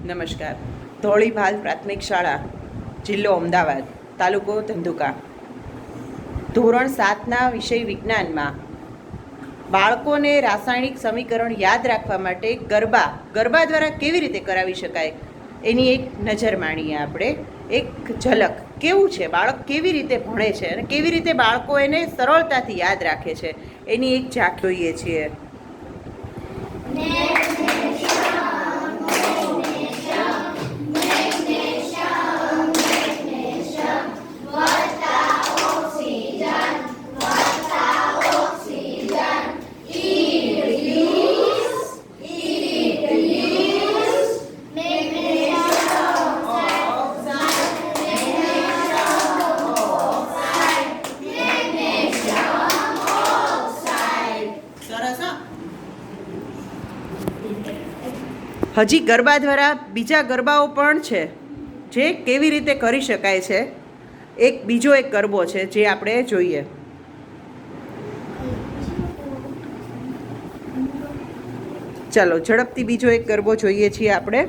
નમસ્કાર. ધોળીભાલ પ્રાથમિક શાળા, જિલ્લો અમદાવાદ, તાલુકો ધંધુકા. ધોરણ 7ના વિષય વિજ્ઞાનમાં બાળકોને રાસાયણિક સમીકરણ યાદ રાખવા માટે ગરબા દ્વારા કેવી રીતે કરાવી શકાય એની એક નજર માણીએ આપણે. એક ઝલક કેવું છે, બાળક કેવી રીતે ભણે છે અને કેવી રીતે બાળકો એને સરળતાથી યાદ રાખે છે એની એક ઝાંક જોઈએ છીએ. હજી ગરબા દ્વારા બીજા ગરબાઓ પણ છે જે કેવી રીતે કરી શકાય છે. બીજો એક ગરબો છે જે આપણે જોઈએ. ચાલો ઝડપથી બીજો એક ગરબો જોઈએ છીએ આપણે.